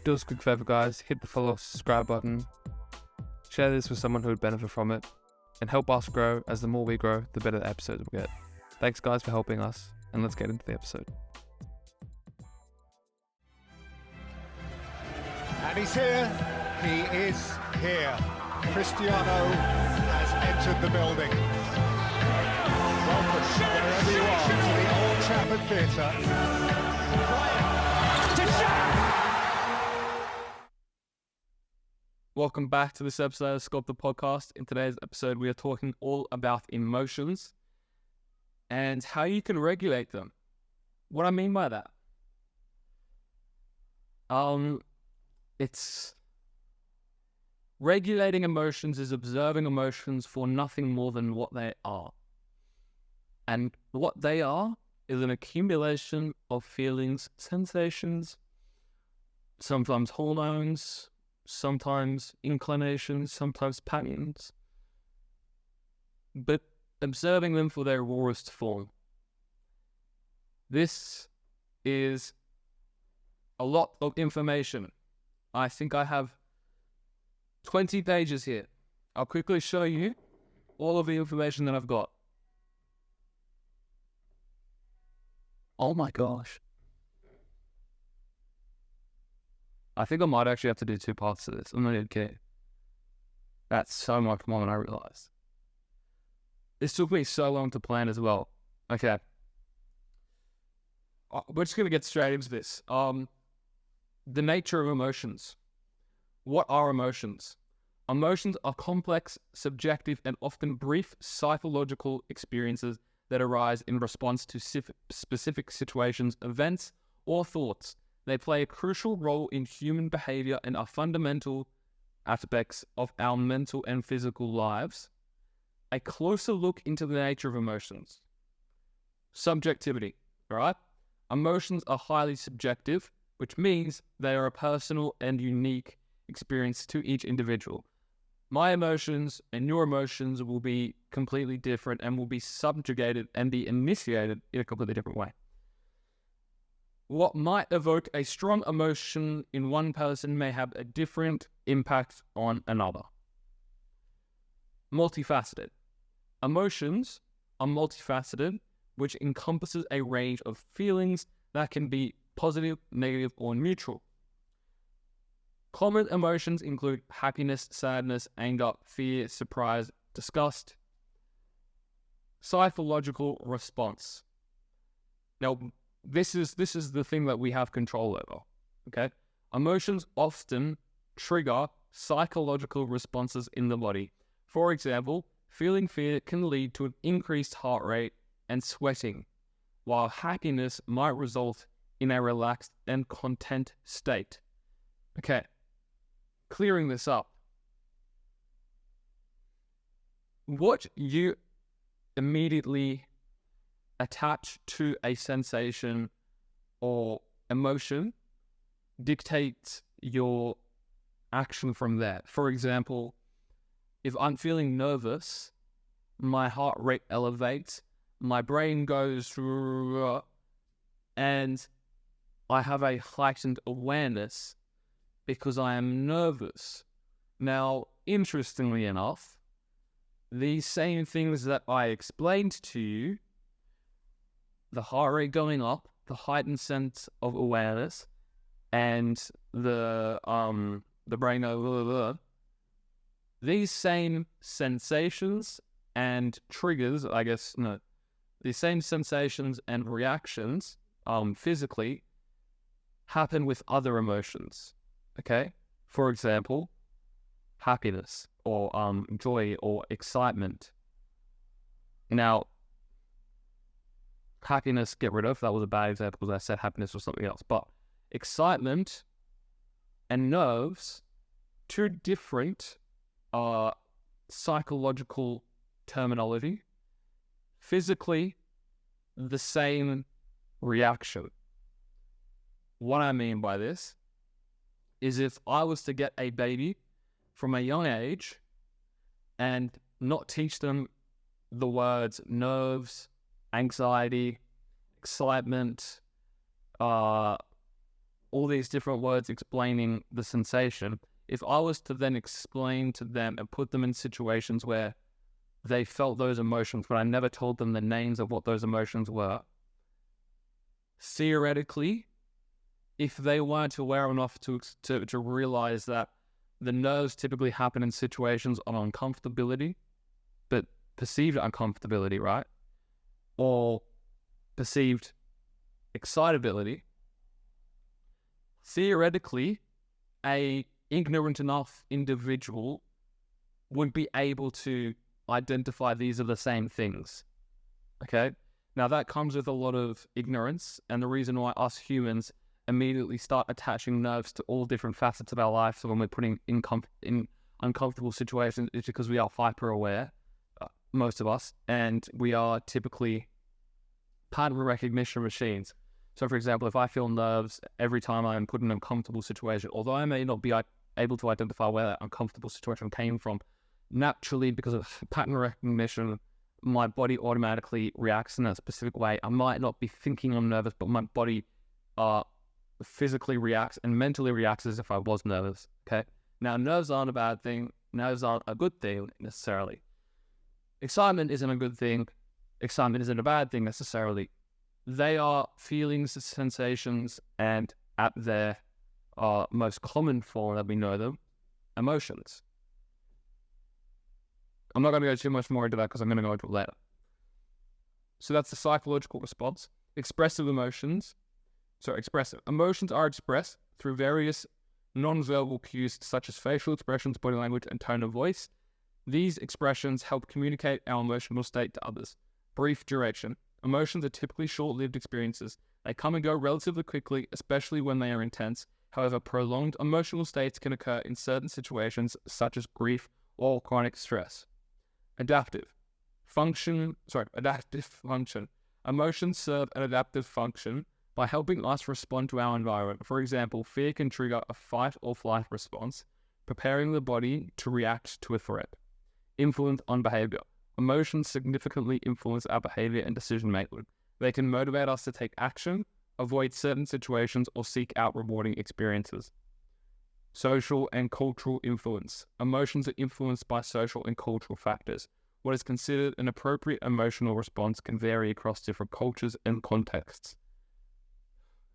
do us a quick favor, guys. Hit the follow, subscribe button. Share this with someone who would benefit from it. And help us grow, as the more we grow, the better the episodes we'll get. Thanks, guys, for helping us. And let's get into the episode. And he's here. He is here. Cristiano has entered the building. Welcome, wherever you are, to the Old Trafford Theatre. Welcome back to this episode of SCULPTED Podcast. In today's episode, we are talking all about emotions and how you can regulate them. What I mean by that? It's regulating emotions is observing emotions for nothing more than what they are. And what they are is an accumulation of feelings, sensations, sometimes hormones, sometimes inclinations, sometimes patterns, but observing them for their rawest form. This is a lot of information. I think I have 20 pages here. I'll quickly show you all of the information that I've got. Oh my gosh. I think I might actually have to do 2 parts to this. I'm not even kidding. That's so much more than I realized. This took me so long to plan as well. Okay. We're just going to get straight into this. The nature of emotions. What are emotions? Emotions are complex, subjective, and often brief psychological experiences that arise in response to specific situations, events, or thoughts. They play a crucial role in human behavior and are fundamental aspects of our mental and physical lives. A closer look into the nature of emotions. Subjectivity, right? Emotions are highly subjective, which means they are a personal and unique experience to each individual. My emotions and your emotions will be completely different and will be subjugated and be initiated in a completely different way. What might evoke a strong emotion in one person may have a different impact on another. Multifaceted. Emotions are multifaceted, which encompasses a range of feelings that can be positive, negative, or neutral. Common emotions include happiness, sadness, anger, fear, surprise, disgust. Psychological response. Now, this is the thing that we have control over, okay? Emotions often trigger psychological responses in the body. For example, feeling fear can lead to an increased heart rate and sweating, while happiness might result in a relaxed and content state. Okay, clearing this up. What you immediately attach to a sensation or emotion dictates your action from there. For example, if I'm feeling nervous, my heart rate elevates, my brain goes through, and I have a heightened awareness because I am nervous. Now, interestingly enough, these same things that I explained to you, the heart rate going up, the heightened sense of awareness, and the brain over, these same sensations and triggers, these same sensations and reactions, physically, happen with other emotions. Okay, for example, happiness or joy or excitement. Now, happiness, get rid of. That was a bad example because I said happiness was something else. But excitement and nerves, 2 different psychological terminology. Physically, the same reaction. What I mean by this is if I was to get a baby from a young age and not teach them the words nerves, anxiety, excitement, all these different words explaining the sensation. If I was to then explain to them and put them in situations where they felt those emotions, but I never told them the names of what those emotions were, theoretically, if they weren't aware enough to realize that the nerves typically happen in situations of uncomfortability, but perceived uncomfortability, right? Or perceived excitability, theoretically, a ignorant enough individual would be able to identify these are the same things. Okay? Now that comes with a lot of ignorance, and the reason why us humans immediately start attaching nerves to all different facets of our life, so when we're putting in uncomfortable situations, is because we are hyper aware, most of us, and we are typically pattern recognition machines. So for example, if I feel nerves every time I'm put in an uncomfortable situation, although I may not be able to identify where that uncomfortable situation came from, naturally, because of pattern recognition, my body automatically reacts in a specific way. I might not be thinking I'm nervous, but my body physically reacts and mentally reacts as if I was nervous. Okay? Now, nerves aren't a bad thing. Nerves aren't a good thing necessarily. Excitement isn't a good thing. Excitement isn't a bad thing necessarily. They are feelings, sensations, and at their most common form that we know them, emotions. I'm not going to go too much more into that because I'm going to go into it later. So that's the psychological response. Expressive emotions. Expressive. Emotions are expressed through various non-verbal cues such as facial expressions, body language, and tone of voice. These expressions help communicate our emotional state to others. Brief duration. Emotions are typically short-lived experiences. They come and go relatively quickly, especially when they are intense. However, prolonged emotional states can occur in certain situations such as grief or chronic stress. Adaptive function. Emotions serve an adaptive function by helping us respond to our environment. For example, fear can trigger a fight or flight response, preparing the body to react to a threat. Influence on behavior. Emotions significantly influence our behavior and decision-making. They can motivate us to take action, avoid certain situations, or seek out rewarding experiences. Social and cultural influence. Emotions are influenced by social and cultural factors. What is considered an appropriate emotional response can vary across different cultures and contexts.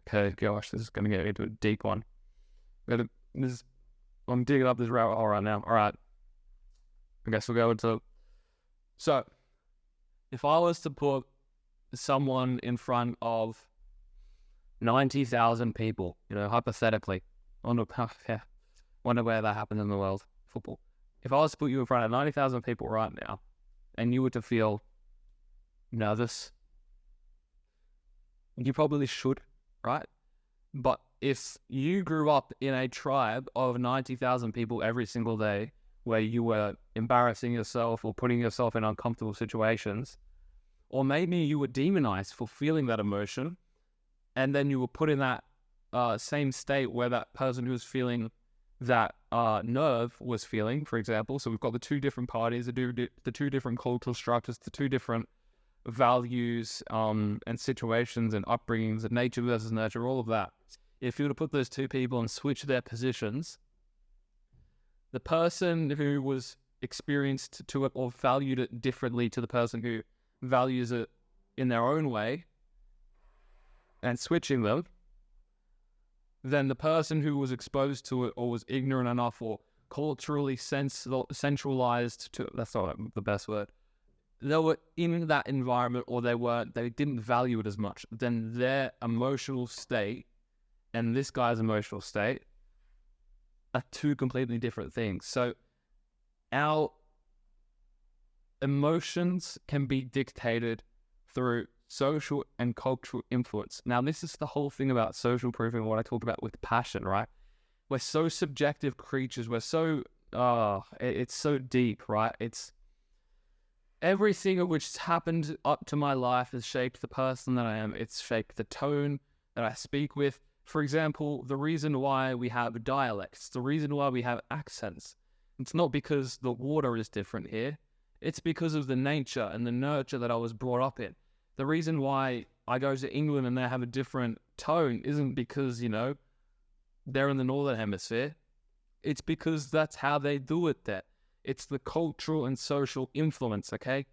Okay, gosh, this is going to get into a deep one. I'm digging up this rabbit hole right now. All right. I guess we'll go into... So, if I was to put someone in front of 90,000 people, hypothetically, wonder where that happens in the world, football. If I was to put you in front of 90,000 people right now, and you were to feel nervous, you probably should, right? But if you grew up in a tribe of 90,000 people every single day, where you were embarrassing yourself or putting yourself in uncomfortable situations, or maybe you were demonized for feeling that emotion, and then you were put in that same state where that person who was feeling that nerve was feeling, for example. So we've got the two different parties, the two different cultural structures, the two different values and situations and upbringings, and nature versus nurture, all of that. If you were to put those two people and switch their positions, the person who was experienced to it or valued it differently to the person who values it in their own way, and switching them, then the person who was exposed to it or was ignorant enough or culturally centralized to, that's not the best word, they were in that environment or they didn't value it as much, then their emotional state and this guy's emotional state are two completely different things. So our emotions can be dictated through social and cultural influence. Now, this is the whole thing about social proof and what I talk about with passion, right? We're so subjective creatures. We're so, it's so deep, right? It's everything of which has happened up to my life has shaped the person that I am. It's shaped the tone that I speak with. For example, the reason why we have dialects, the reason why we have accents, it's not because the water is different here. It's because of the nature and the nurture that I was brought up in. The reason why I go to England and they have a different tone isn't because, they're in the Northern Hemisphere, it's because that's how they do it there. It's the cultural and social influence, okay?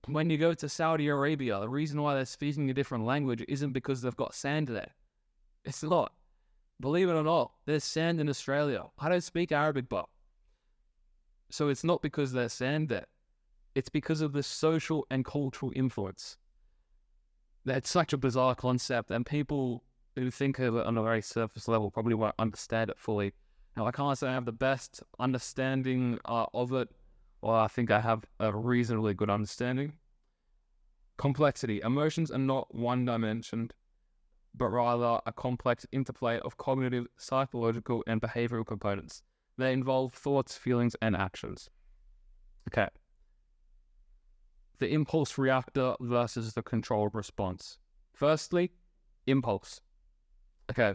When you go to Saudi Arabia, the reason why they're speaking a different language isn't because they've got sand there. It's not. Believe it or not, there's sand in Australia. I don't speak Arabic, but. So it's not because there's sand there. It's because of the social and cultural influence. That's such a bizarre concept, and people who think of it on a very surface level probably won't understand it fully. Now, I can't say I have the best understanding of it. Well, I think I have a reasonably good understanding. Complexity. Emotions are not one-dimensioned, but rather a complex interplay of cognitive, psychological, and behavioral components. They involve thoughts, feelings, and actions. Okay. The impulse reactor versus the controlled response. Firstly, impulse. Okay.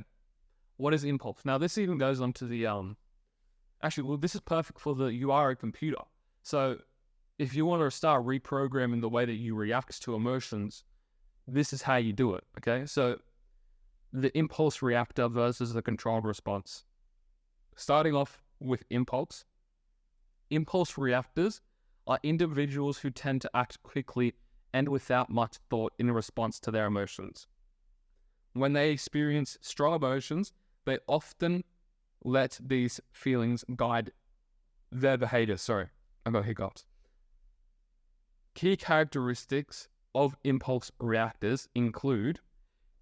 What is impulse? Now, this even goes on to the, this is perfect for you are a computer. So if you want to start reprogramming the way that you react to emotions, this is how you do it, okay? So the impulse reactor versus the controlled response. Starting off with impulse. Impulse reactors are individuals who tend to act quickly and without much thought in response to their emotions. When they experience strong emotions, they often let these feelings guide their behavior. Sorry, I got hiccups. Key characteristics of impulse reactors include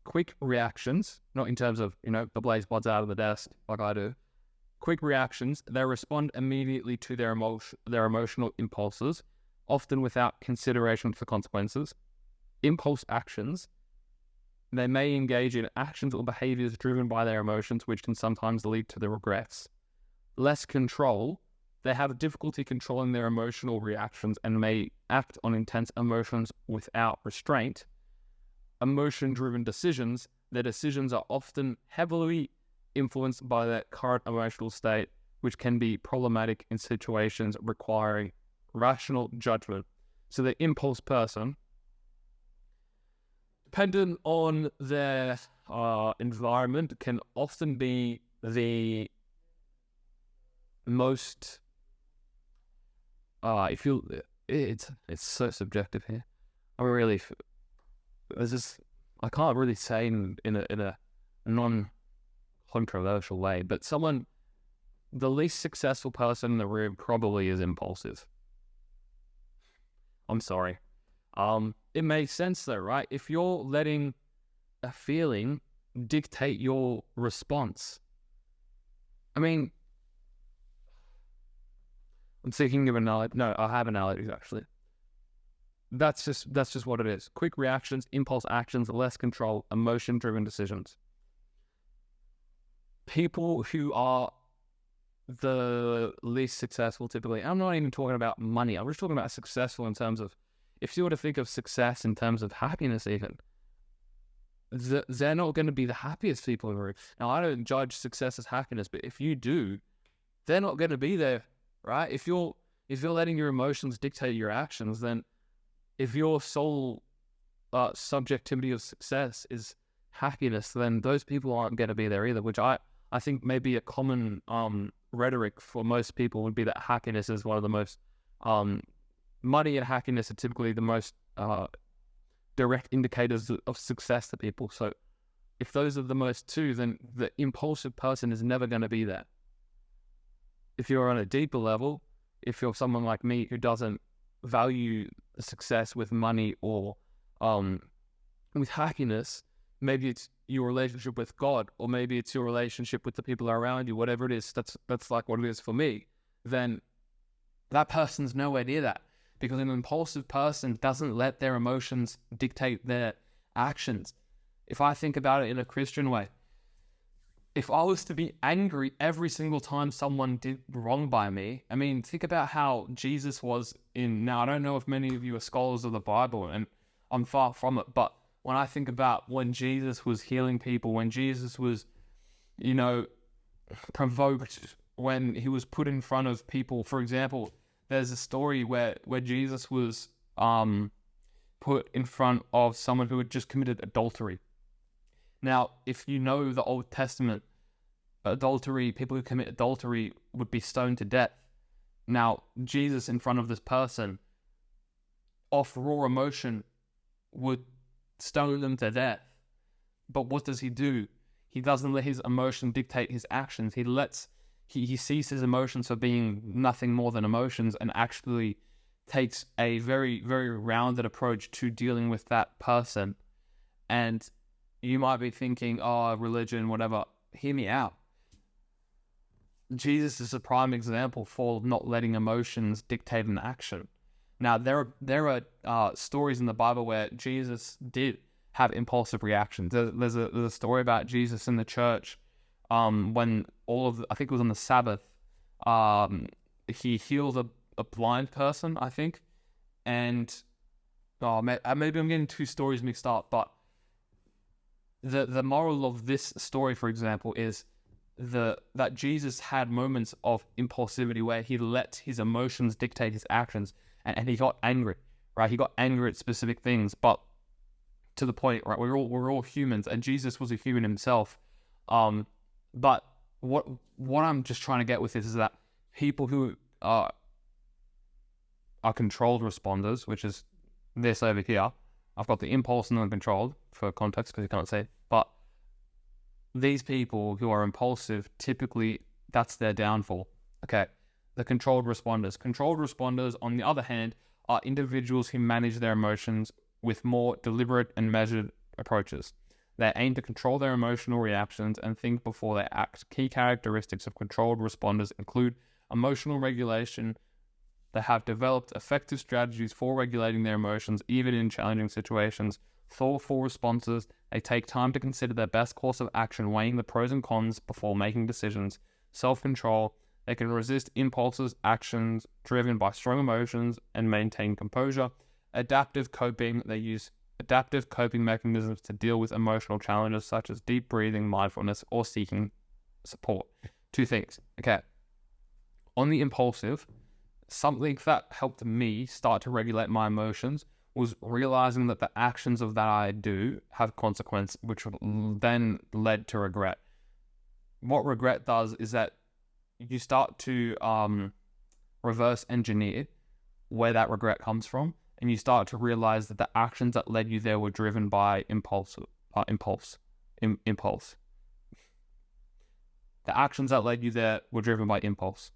quick reactions, not in terms of, the blaze pods out of the desk like I do. Quick reactions, they respond immediately to their emotional impulses, often without consideration for consequences. Impulse actions, they may engage in actions or behaviors driven by their emotions, which can sometimes lead to the regrets. Less control, they have difficulty controlling their emotional reactions and may act on intense emotions without restraint. Emotion-driven decisions, their decisions are often heavily influenced by their current emotional state, which can be problematic in situations requiring rational judgment. So the impulse person, dependent on their environment, can often be the most. It's so subjective here. I can't really say in a non-controversial way, but the least successful person in the room probably is impulsive. I'm sorry. It makes sense though, right? If you're letting a feeling dictate your response, I'm thinking of analogy. No, I have analogies actually. That's just what it is. Quick reactions, impulse actions, less control, emotion-driven decisions. People who are the least successful typically, I'm not even talking about money, I'm just talking about successful in terms of, if you were to think of success in terms of happiness even, they're not going to be the happiest people in the room. Now, I don't judge success as happiness, but if you do, they're not going to be there, right? If you're letting your emotions dictate your actions, then if your sole subjectivity of success is happiness, then those people aren't going to be there either, which I think maybe a common rhetoric for most people would be that happiness is one of the most, money and happiness are typically the most direct indicators of success to people. So if those are the most two, then the impulsive person is never going to be there. If you're on a deeper level, if you're someone like me who doesn't value success with money or with happiness, maybe it's your relationship with God, or maybe it's your relationship with the people around you, whatever it is, that's like what it is for me, then that person's nowhere near that, because an impulsive person doesn't let their emotions dictate their actions. If I think about it in a Christian way, if I was to be angry every single time someone did wrong by me, think about how Jesus was now I don't know if many of you are scholars of the Bible, and I'm far from it, but when I think about when Jesus was healing people, when Jesus was, provoked, when he was put in front of people, for example, there's a story where Jesus was put in front of someone who had just committed adultery. Now, if you know the Old Testament, people who commit adultery would be stoned to death. Now, Jesus in front of this person, off raw emotion, would stone them to death. But what does he do? He doesn't let his emotion dictate his actions. He sees his emotions for being nothing more than emotions, and actually takes a very, very rounded approach to dealing with that person. And you might be thinking, oh, religion, whatever. Hear me out. Jesus is a prime example for not letting emotions dictate an action. Now, there are stories in the Bible where Jesus did have impulsive reactions. There's a story about Jesus in the church when I think it was on the Sabbath, he healed a blind person, I think. And maybe I'm getting two stories mixed up, but the moral of this story, for example, is that Jesus had moments of impulsivity where he let his emotions dictate his actions, and he got angry, right? He got angry at specific things, but to the point, right? We're all humans, and Jesus was a human himself. But what I'm just trying to get with this is that people who are controlled responders, which is this over here. I've got the impulse and uncontrolled for context because you can't say it. But these people who are impulsive, typically that's their downfall. Okay, the controlled responders. Controlled responders, on the other hand, are individuals who manage their emotions with more deliberate and measured approaches. They aim to control their emotional reactions and think before they act. Key characteristics of controlled responders include emotional regulation. They have developed effective strategies for regulating their emotions, even in challenging situations. Thoughtful responses. They take time to consider their best course of action, weighing the pros and cons before making decisions. Self-control. They can resist impulses, actions driven by strong emotions, and maintain composure. Adaptive coping. They use adaptive coping mechanisms to deal with emotional challenges such as deep breathing, mindfulness, or seeking support. Two things. Okay. On the impulsive, something that helped me start to regulate my emotions was realizing that the actions of that I do have consequence, which then led to regret. What regret does is that you start to reverse engineer where that regret comes from, and you start to realize that the actions that led you there were driven by impulse. The actions that led you there were driven by impulse.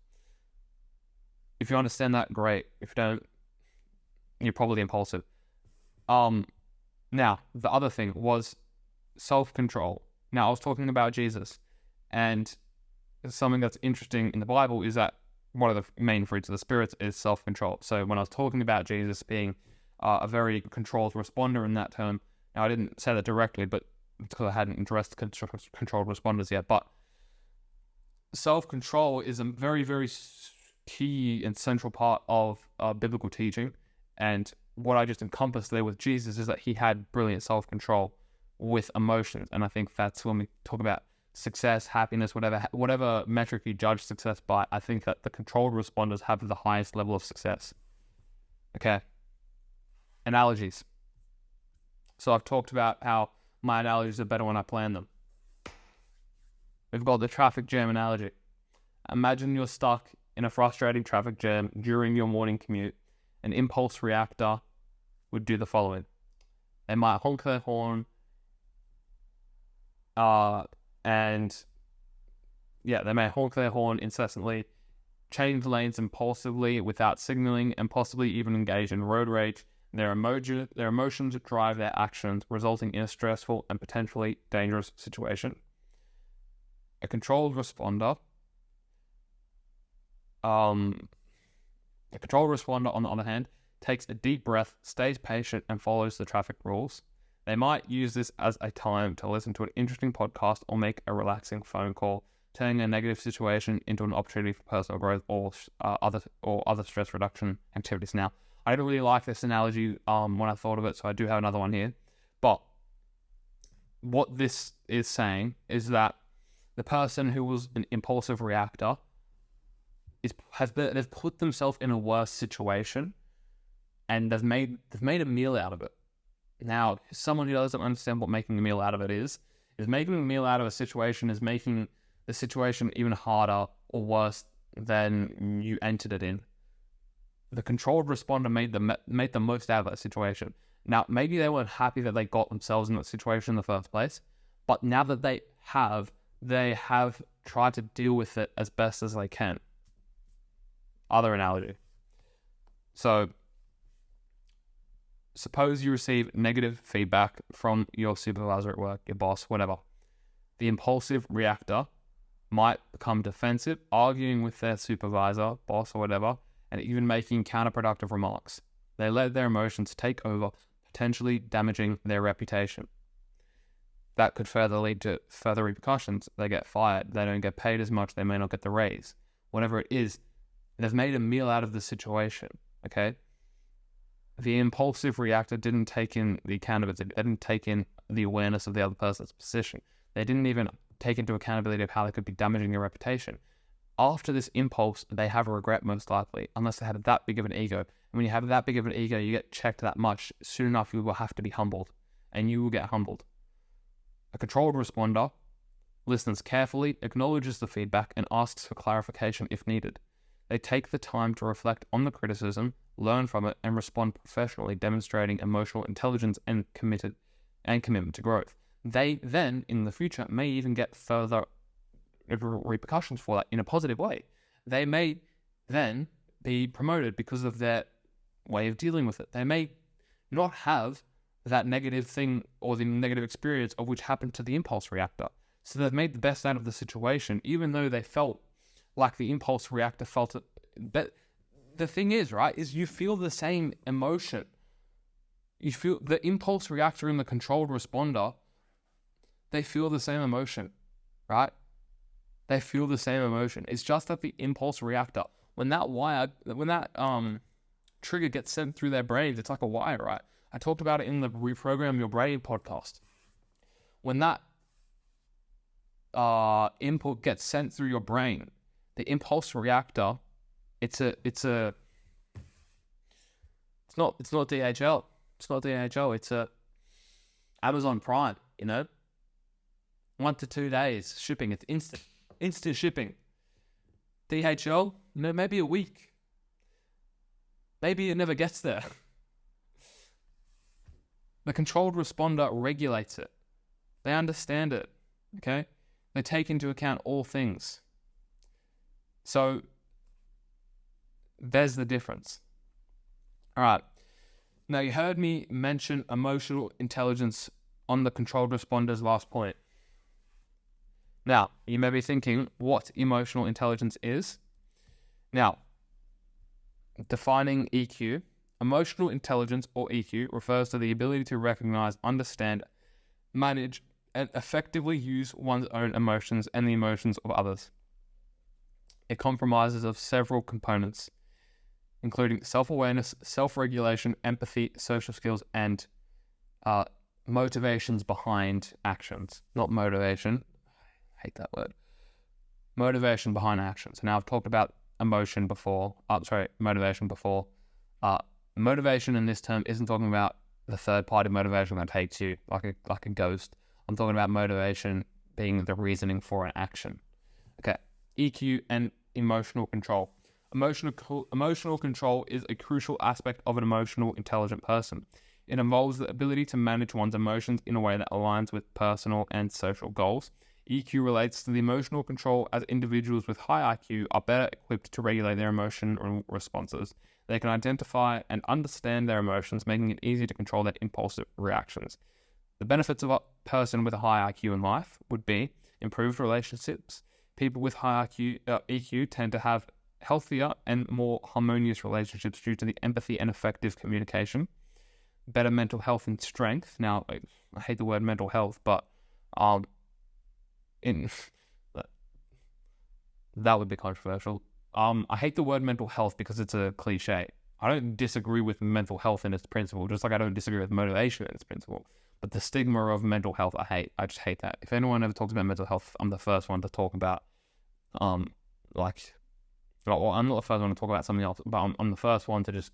If you understand that, great. If you don't, you're probably impulsive. Now, the other thing was self-control. Now, I was talking about Jesus, and something that's interesting in the Bible is that one of the main fruits of the Spirit is self-control. So when I was talking about Jesus being a very controlled responder in that term, now I didn't say that directly, but because I hadn't addressed controlled responders yet, but self-control is a very, very key and central part of biblical teaching. And what I just encompassed there with Jesus is that he had brilliant self-control with emotions. And I think that's when we talk about success, happiness, whatever metric you judge success by, I think that the controlled responders have the highest level of success. Okay. Analogies. So I've talked about how my analogies are better when I plan them. We've got the traffic jam analogy. Imagine you're stuck in a frustrating traffic jam during your morning commute. An impulse reactor would do the following. They might honk their horn, they may honk their horn incessantly, change lanes impulsively without signaling, and possibly even engage in road rage. Their emotions drive their actions, resulting in a stressful and potentially dangerous situation. A controlled responder, on the other hand, takes a deep breath, stays patient, and follows the traffic rules. They might use this as a time to listen to an interesting podcast or make a relaxing phone call, turning a negative situation into an opportunity for personal growth or other stress reduction activities. Now, I didn't really like this analogy when I thought of it, so I do have another one here. But what this is saying is that the person who was an impulsive reactor they've put themselves in a worse situation, and they've made a meal out of it. Now, someone who doesn't understand what making a meal out of it is making a meal out of a situation is making the situation even harder or worse than you entered it in. The controlled responder made the most out of that situation. Now, maybe they weren't happy that they got themselves in that situation in the first place, but now that they have tried to deal with it as best as they can. Other analogy. So, suppose you receive negative feedback from your supervisor at work, your boss, whatever. The impulsive reactor might become defensive, arguing with their supervisor, boss, or whatever, and even making counterproductive remarks. They let their emotions take over, potentially damaging their reputation. That could further lead to further repercussions. They get fired, they don't get paid as much, they may not get the raise. Whatever it is, they've made a meal out of the situation, okay? The impulsive reactor didn't take in the accountability, they didn't take in the awareness of the other person's position. They didn't even take into accountability of how they could be damaging their reputation. After this impulse, they have a regret most likely, unless they had that big of an ego. And when you have that big of an ego, you get checked that much, soon enough you will have to be humbled, and you will get humbled. A controlled responder listens carefully, acknowledges the feedback, and asks for clarification if needed. They take the time to reflect on the criticism, learn from it, and respond professionally, demonstrating emotional intelligence and commitment to growth. They then, in the future, may even get further repercussions for that in a positive way. They may then be promoted because of their way of dealing with it. They may not have that negative thing or the negative experience of which happened to the impulse reactor. So they've made the best out of the situation, even though they felt like the impulse reactor felt it. But the thing is, right, is you feel the same emotion. You feel the impulse reactor and the controlled responder, they feel the same emotion, right? They feel the same emotion. It's just that the impulse reactor, when that trigger gets sent through their brains, it's like a wire, right? I talked about it in the Reprogram Your Brain podcast. When that input gets sent through your brain, the impulse reactor, it's not DHL. It's not DHL. It's a Amazon Prime, 1 to 2 days shipping. It's instant shipping. DHL, maybe a week. Maybe it never gets there. The controlled responder regulates it. They understand it, okay? They take into account all things. So, there's the difference. All right. Now, you heard me mention emotional intelligence on the controlled responder's last point. Now, you may be thinking what emotional intelligence is. Now, defining EQ, emotional intelligence, or EQ, refers to the ability to recognize, understand, manage, and effectively use one's own emotions and the emotions of others. It comprises of several components, including self-awareness, self-regulation, empathy, social skills, and motivations behind actions. Not motivation. I hate that word. Motivation behind actions. Now, I've talked about motivation before. Motivation in this term isn't talking about the third-party motivation that takes you like a ghost. I'm talking about motivation being the reasoning for an action. Okay, EQ and emotional control. Emotional control is a crucial aspect of an emotional intelligent person. It involves the ability to manage one's emotions in a way that aligns with personal and social goals. EQ relates to the emotional control, as individuals with high IQ are better equipped to regulate their emotional responses. They can identify and understand their emotions, making it easy to control their impulsive reactions. The benefits of a person with a high IQ in life would be improved relationships. People with high EQ tend to have healthier and more harmonious relationships due to the empathy and effective communication. Better mental health and strength. Now, I hate the word mental health, but that would be controversial. I hate the word mental health because it's a cliche. I don't disagree with mental health in its principle, just like I don't disagree with motivation in its principle. But the stigma of mental health, I hate. I just hate that. If anyone ever talks about mental health, I'm the first one to talk about, I'm not the first one to talk about something else, but I'm the first one to just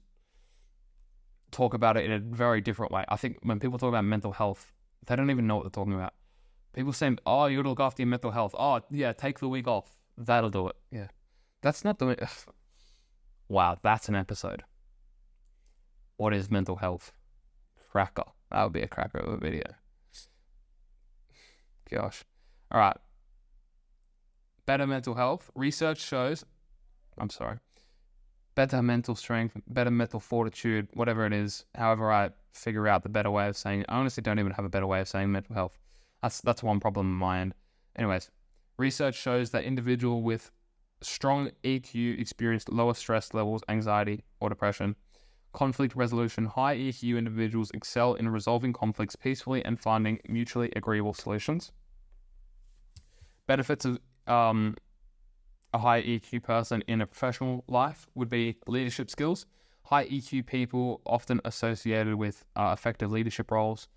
talk about it in a very different way. I think when people talk about mental health, they don't even know what they're talking about. People saying, oh, you gotta look after your mental health. Oh, yeah, take the week off. That'll do it. Yeah. That's not the... Wow, that's an episode. What is mental health? Cracker. That would be a cracker of a video. Gosh. All right. Better mental health. Research shows... Better mental strength, better mental fortitude, whatever it is, however I figure out the better way of saying it. I honestly don't even have a better way of saying mental health. That's one problem on my end. Anyways, research shows that individuals with strong EQ experience lower stress levels, anxiety or depression. Conflict resolution. High EQ individuals excel in resolving conflicts peacefully and finding mutually agreeable solutions. Benefits of a high EQ person in a professional life would be leadership skills. High EQ people often associated with effective leadership roles,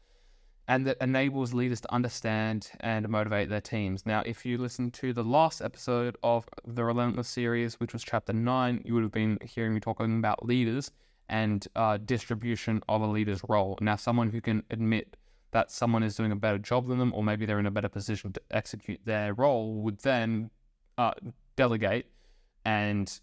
and that enables leaders to understand and motivate their teams. Now, if you listen to the last episode of the Relentless series, which was chapter 9, you would have been hearing me talking about leaders and distribution of a leader's role. Now, someone who can admit that someone is doing a better job than them, or maybe they're in a better position to execute their role, would then delegate and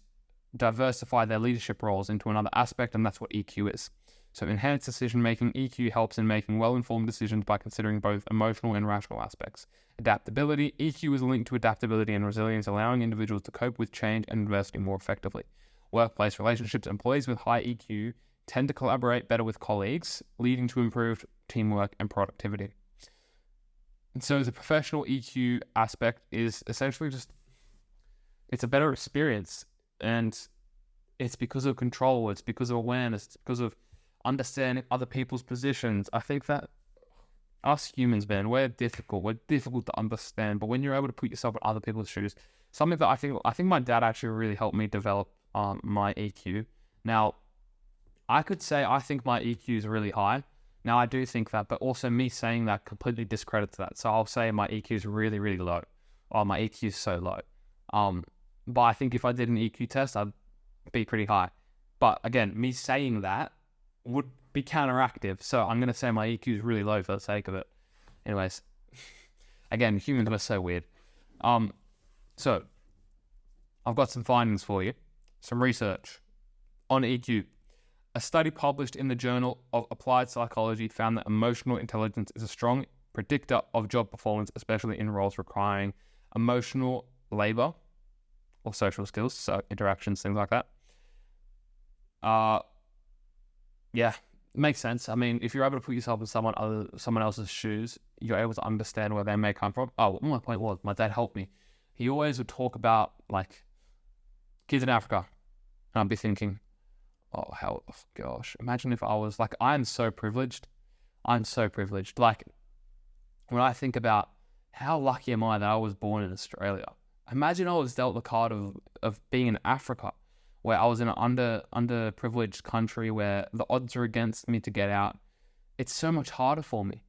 diversify their leadership roles into another aspect, and that's what EQ is. So enhanced decision making. EQ helps in making well-informed decisions by considering both emotional and rational aspects. Adaptability. EQ is linked to adaptability and resilience, allowing individuals to cope with change and adversity more effectively. Workplace relationships. Employees with high EQ tend to collaborate better with colleagues, leading to improved teamwork and productivity. And so the professional EQ aspect is essentially just, it's a better experience, and it's because of control, it's because of awareness, it's because of understanding other people's positions. I think that us humans, man, we're difficult to understand, but when you're able to put yourself in other people's shoes, something that I think my dad actually really helped me develop my EQ. Now, I could say I think my EQ is really high. Now, I do think that, but also me saying that completely discredits that. So I'll say my EQ is really, really low. Oh, my EQ is so low. But I think if I did an EQ test, I'd be pretty high. But again, me saying that would be counteractive. So I'm going to say my EQ is really low for the sake of it. Anyways, again, humans are so weird. So I've got some findings for you. Some research on EQ. A study published in the Journal of Applied Psychology found that emotional intelligence is a strong predictor of job performance, especially in roles requiring emotional labor or social skills, so interactions, things like that. Yeah, makes sense. I mean, if you're able to put yourself in someone else's shoes, you're able to understand where they may come from. Oh, what my point was, my dad helped me. He always would talk about, like, kids in Africa. And I'd be thinking, oh, gosh, imagine if I was, like, I'm so privileged. Like, when I think about how lucky am I that I was born in Australia, imagine I was dealt the card of being in Africa, where I was in an underprivileged country where the odds are against me to get out. It's so much harder for me.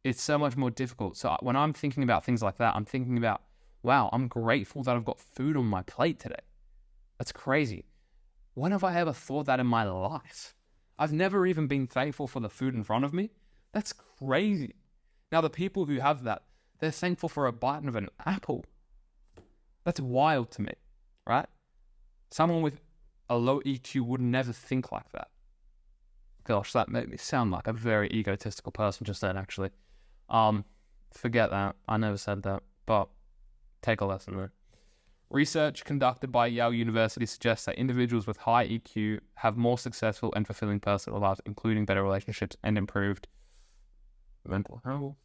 It's so much more difficult. So when I'm thinking about things like that, I'm thinking about, wow, I'm grateful that I've got food on my plate today. That's crazy. When have I ever thought that in my life? I've never even been thankful for the food in front of me. That's crazy. Now, the people who have that, they're thankful for a bite of an apple. That's wild to me, right? Someone with a low EQ would never think like that. Gosh, that made me sound like a very egotistical person just then, actually. Forget that. I never said that, but take a lesson there. Research conducted by Yale University suggests that individuals with high EQ have more successful and fulfilling personal lives, including better relationships and improved mental health.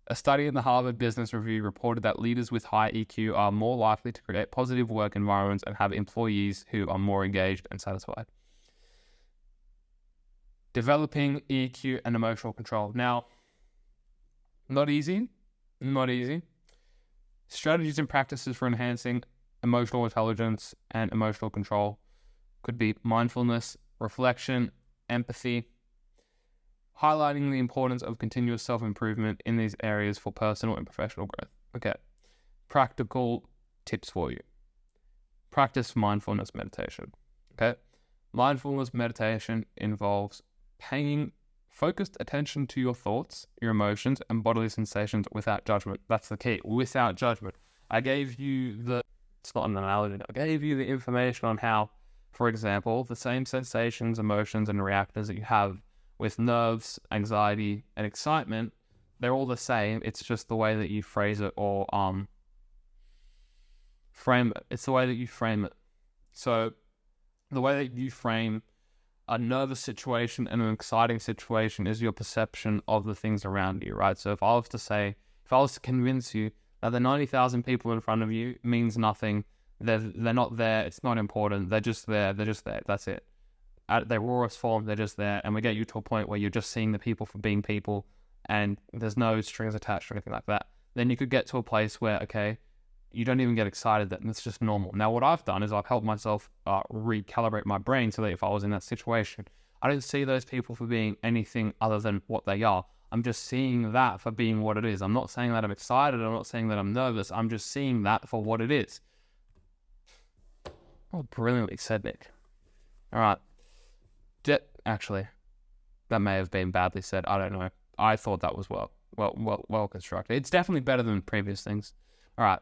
A study in the Harvard Business Review reported that leaders with high EQ are more likely to create positive work environments and have employees who are more engaged and satisfied. Developing EQ and emotional control. Now, not easy. Strategies and practices for enhancing emotional intelligence and emotional control could be mindfulness, reflection, empathy, highlighting the importance of continuous self-improvement in these areas for personal and professional growth. Okay, practical tips for you. Practice mindfulness meditation. Okay, mindfulness meditation involves paying focused attention to your thoughts, your emotions, and bodily sensations without judgment. That's the key, without judgment. I gave you it's not an analogy, I gave you the information on how, for example, the same sensations, emotions, and reactors that you have with nerves, anxiety, and excitement, they're all the same. It's just the way that you phrase it or frame it. It's the way that you frame it. So the way that you frame a nervous situation and an exciting situation is your perception of the things around you, right? So if I was to convince you that the 90,000 people in front of you means nothing, they're not there, it's not important, they're just there, that's it. At their rawest form, they're just there, and we get you to a point where you're just seeing the people for being people, and there's no strings attached or anything like that. Then you could get to a place where, okay, you don't even get excited, that it's just normal. Now, what I've done is I've helped myself recalibrate my brain so that if I was in that situation, I don't see those people for being anything other than what they are. I'm just seeing that for being what it is. I'm not saying that I'm excited. I'm not saying that I'm nervous. I'm just seeing that for what it is. Oh, brilliantly said, Nick. All right. Actually, that may have been badly said. I don't know. I thought that was well constructed. It's definitely better than previous things. All right.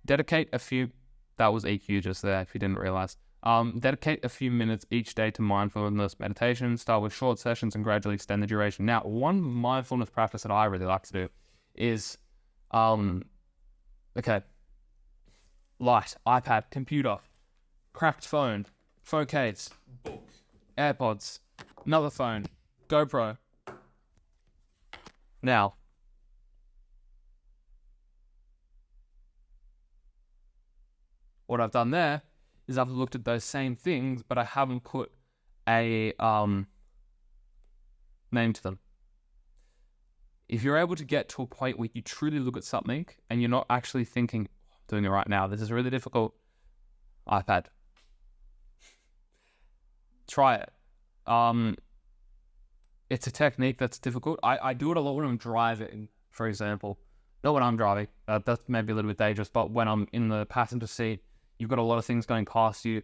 Dedicate a few... That was EQ just there, if you didn't realize. Dedicate a few minutes each day to mindfulness meditation. Start with short sessions and gradually extend the duration. Now, one mindfulness practice that I really like to do is, light, iPad, computer, cracked phone case, book, AirPods, another phone, GoPro. Now, what I've done there is I've looked at those same things, but I haven't put a name to them. If you're able to get to a point where you truly look at something and you're not actually thinking, I'm doing it right now, this is really difficult, iPad. Try it. It's a technique that's difficult. I do it a lot when I'm driving, for example. Not when I'm driving. That's maybe a little bit dangerous, but when I'm in the passenger seat, you've got a lot of things going past you,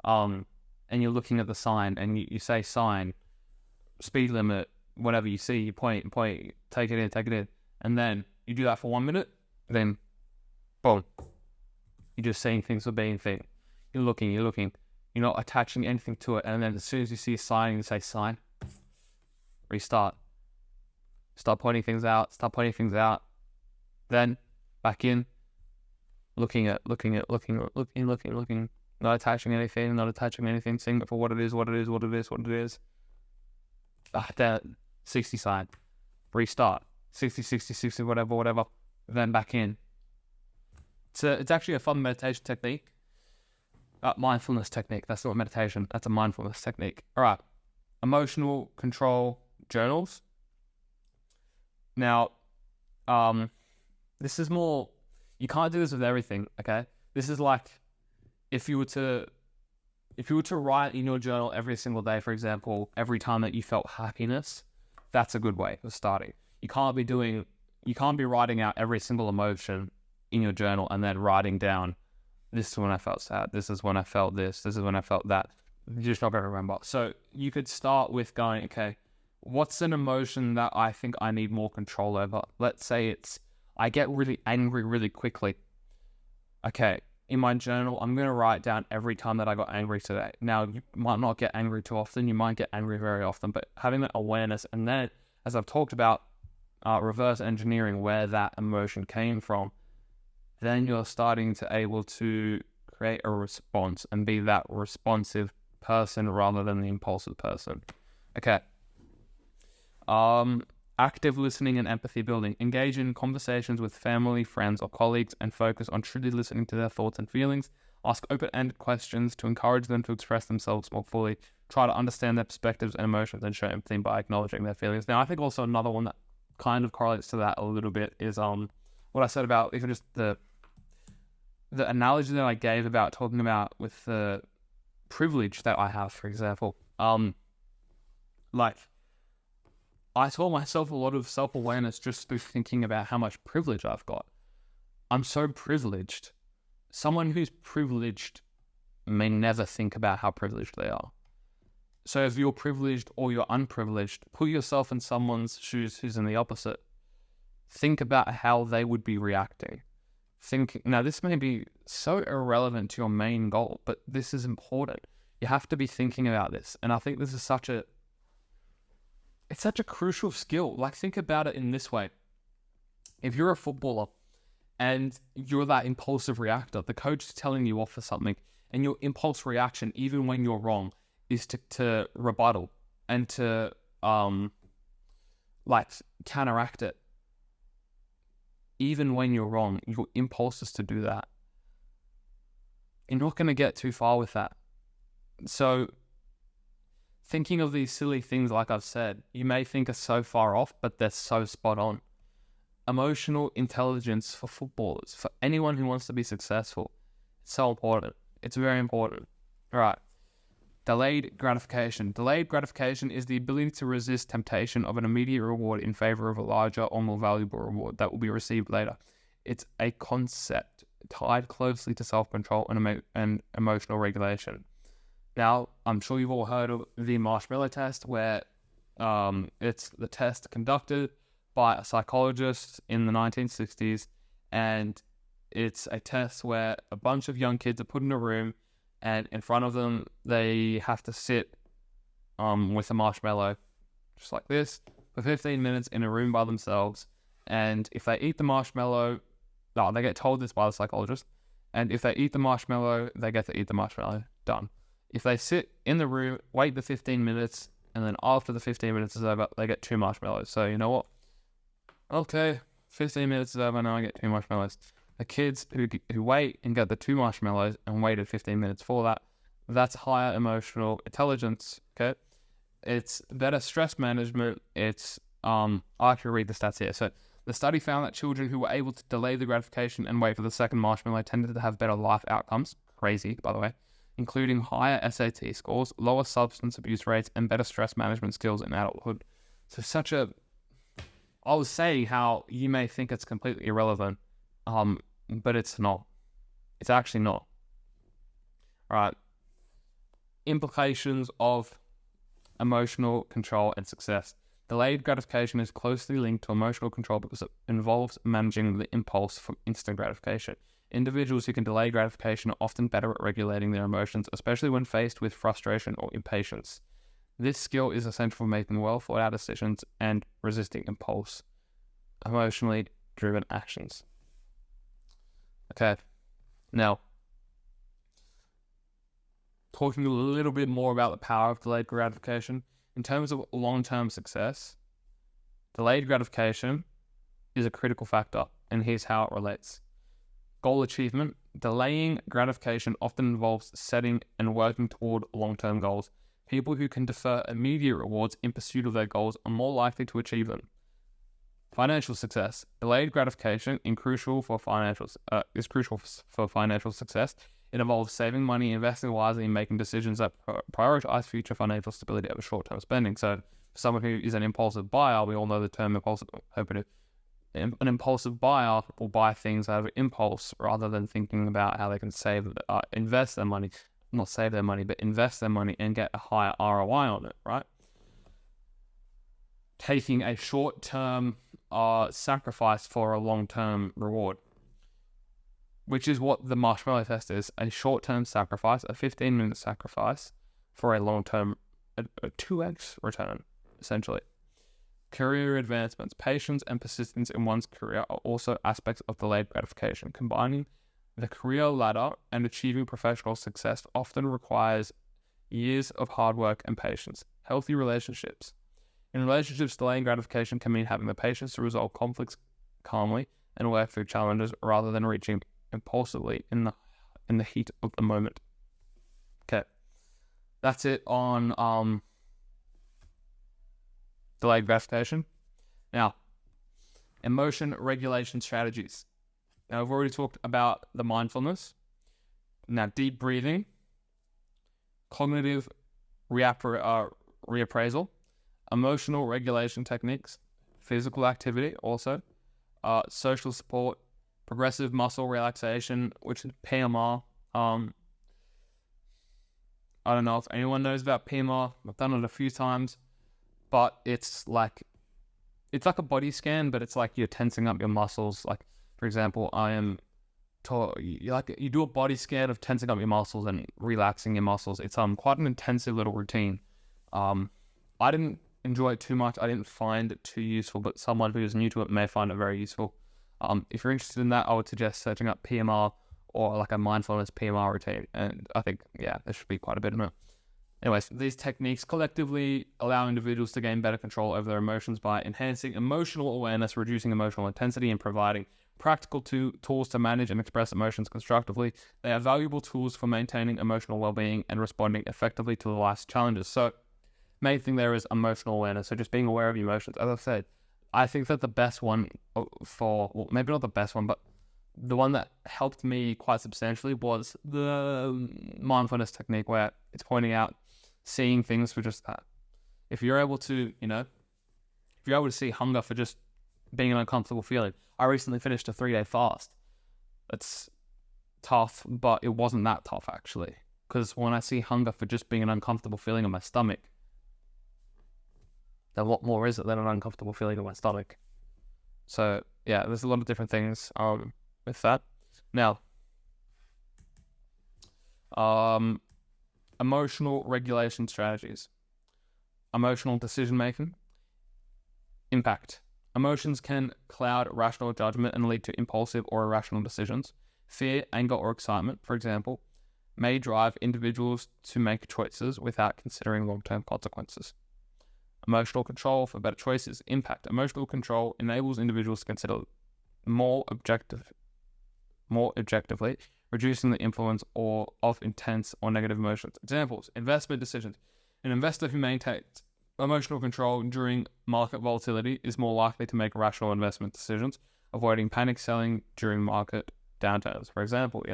and you're looking at the sign, and you say sign, speed limit, whatever you see, you point, take it in, and then you do that for 1 minute, then, boom, you're just seeing things for being things. You're looking, you're not attaching anything to it, and then as soon as you see a sign, you say sign, restart, start pointing things out, then back in, looking, not attaching anything, seeing it for what it is. That 60 sign, restart, 60, whatever, then back in. It's actually a fun meditation technique. Mindfulness technique, that's not meditation, that's a mindfulness technique. All right, emotional control journals. Now, this is more, you can't do this with everything, okay? This is like, if you were to write in your journal every single day, for example, every time that you felt happiness, that's a good way of starting. You can't be writing out every single emotion in your journal and then writing down, this is when I felt sad, this is when I felt this is when I felt that. You're just not going to remember. So you could start with going, okay, what's an emotion that I think I need more control over? Let's say it's, I get really angry really quickly. Okay, in my journal, I'm going to write down every time that I got angry today. Now, you might not get angry too often, you might get angry very often, but having that awareness, and then, as I've talked about, reverse engineering where that emotion came from, then you're starting to able to create a response and be that responsive person rather than the impulsive person. Okay. Active listening and empathy building. Engage in conversations with family, friends, or colleagues and focus on truly listening to their thoughts and feelings. Ask open-ended questions to encourage them to express themselves more fully. Try to understand their perspectives and emotions and show empathy by acknowledging their feelings. Now, I think also another one that kind of correlates to that a little bit is what I said about even just the analogy that I gave about talking about with the privilege that I have, for example. Like, I taught myself a lot of self-awareness just through thinking about how much privilege I've got. I'm so privileged. Someone who's privileged may never think about how privileged they are. So if you're privileged or you're unprivileged, put yourself in someone's shoes who's in the opposite. Think about how they would be reacting. Now this may be so irrelevant to your main goal, but this is important. You have to be thinking about this. And I think this is such a crucial skill. Like, think about it in this way. If you're a footballer and you're that impulsive reactor, the coach is telling you off for something, and your impulse reaction, even when you're wrong, is to rebuttal and to counteract it. Even when you're wrong, your impulse is to do that. You're not going to get too far with that. So thinking of these silly things, like I've said, you may think are so far off, but they're so spot on. Emotional intelligence for footballers, for anyone who wants to be successful, it's so important. It's very important. All right. Delayed gratification. Delayed gratification is the ability to resist temptation of an immediate reward in favor of a larger or more valuable reward that will be received later. It's a concept tied closely to self-control and emotional regulation. Now, I'm sure you've all heard of the marshmallow test, where it's the test conducted by a psychologist in the 1960s, and it's a test where a bunch of young kids are put in a room, and in front of them, they have to sit with a marshmallow, just like this, for 15 minutes in a room by themselves. And if they eat the marshmallow, they get told this by the psychologist, and if they eat the marshmallow, they get to eat the marshmallow. Done. If they sit in the room, wait the 15 minutes, and then after the 15 minutes is over, they get 2 marshmallows. So you know what? Okay, 15 minutes is over, now I get 2 marshmallows. The kids who wait and get the 2 marshmallows and waited 15 minutes for that, that's higher emotional intelligence, okay? It's better stress management. It's, I actually read the stats here. So the study found that children who were able to delay the gratification and wait for the second marshmallow tended to have better life outcomes, crazy, by the way, including higher SAT scores, lower substance abuse rates, and better stress management skills in adulthood. So I was saying how you may think it's completely irrelevant, but it's not. It's actually not. All right. Implications of emotional control and success. Delayed gratification is closely linked to emotional control because it involves managing the impulse for instant gratification. Individuals who can delay gratification are often better at regulating their emotions, especially when faced with frustration or impatience. This skill is essential for making well thought out decisions and resisting emotionally driven actions. Okay, now, talking a little bit more about the power of delayed gratification. In terms of long-term success, delayed gratification is a critical factor, and here's how it relates. Goal achievement. Delaying gratification often involves setting and working toward long-term goals. People who can defer immediate rewards in pursuit of their goals are more likely to achieve them. Financial success. Delayed gratification is crucial for financial success. It involves saving money, investing wisely, and making decisions that prioritize future financial stability over short-term spending. So, for someone who is an impulsive buyer, we all know the term impulsive. An impulsive buyer will buy things out of impulse rather than thinking about how they can invest their money, not save their money, but invest their money and get a higher ROI on it, right? Taking a short-term sacrifice for a long-term reward, which is what the marshmallow test is, a short-term sacrifice, a 15-minute sacrifice for a long-term, a 2x return, essentially. Career advancements. Patience and persistence in one's career are also aspects of delayed gratification. Combining the career ladder and achieving professional success often requires years of hard work and patience. Healthy relationships. In relationships, delaying gratification can mean having the patience to resolve conflicts calmly and work through challenges rather than reaching impulsively in the heat of the moment. Okay, that's it on delayed gratification. Now, emotion regulation strategies. Now, I've already talked about the mindfulness. Now, deep breathing, cognitive reappraisal, emotional regulation techniques, physical activity also, social support, progressive muscle relaxation, which is PMR, I don't know if anyone knows about PMR. I've done it a few times, but it's like a body scan, but it's like you're tensing up your muscles. Like, for example, you do a body scan of tensing up your muscles and relaxing your muscles. It's quite an intensive little routine. I didn't enjoy it too much. I didn't find it too useful, but someone who's new to it may find it very useful. If you're interested in that, I would suggest searching up PMR or like a mindfulness PMR routine. And I think, there should be quite a bit of it. Anyways, these techniques collectively allow individuals to gain better control over their emotions by enhancing emotional awareness, reducing emotional intensity, and providing practical tools to manage and express emotions constructively. They are valuable tools for maintaining emotional well-being and responding effectively to life's challenges. So, main thing there is emotional awareness. So just being aware of your emotions. As I said, I think that the best one maybe not the best one, but the one that helped me quite substantially was the mindfulness technique, where it's pointing out seeing things for just that. If you're able to see hunger for just being an uncomfortable feeling. I recently finished a 3-day fast. It's tough, but it wasn't that tough actually. Because when I see hunger for just being an uncomfortable feeling in my stomach, then what more is it than an uncomfortable feeling in my stomach? So there's a lot of different things with that. Now, emotional regulation strategies. Emotional decision making. Impact. Emotions can cloud rational judgment and lead to impulsive or irrational decisions. Fear, anger, or excitement, for example, may drive individuals to make choices without considering long-term consequences. Emotional control for better choices. Impact. Emotional control enables individuals to consider more objectively, reducing the influence of intense or negative emotions. Examples. Investment decisions. An investor who maintains emotional control during market volatility is more likely to make rational investment decisions, avoiding panic selling during market downturns. For example,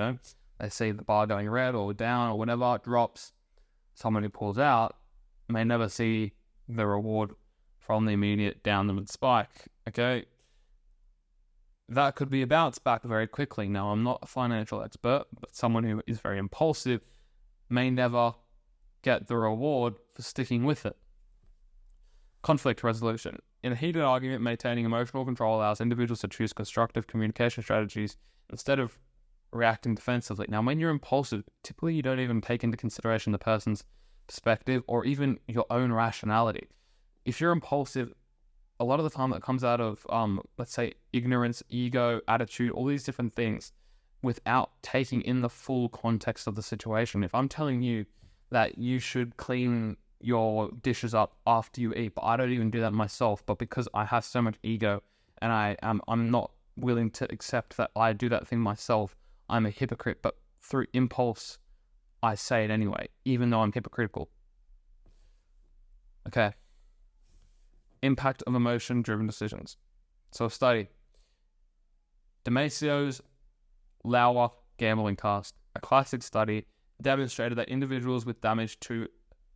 they see the bar going red or down or whatever, it drops. Someone who pulls out may never see the reward from the immediate downward spike. Okay, that could be a bounce back very quickly. Now, I'm not a financial expert, but someone who is very impulsive may never get the reward for sticking with it. Conflict resolution. In a heated argument, maintaining emotional control allows individuals to choose constructive communication strategies instead of reacting defensively. Now, when you're impulsive, typically you don't even take into consideration the person's perspective or even your own rationality. If you're impulsive, a lot of the time that comes out of, let's say, ignorance, ego, attitude, all these different things, without taking in the full context of the situation. If I'm telling you that you should clean your dishes up after you eat, but I don't even do that myself, but because I have so much ego and I'm not willing to accept that I do that thing myself, I'm a hypocrite, but through impulse I say it anyway, even though I'm hypocritical. Okay. Impact of emotion-driven decisions. So a study. Damasio's Lauer gambling cast. A classic study demonstrated that individuals with damage to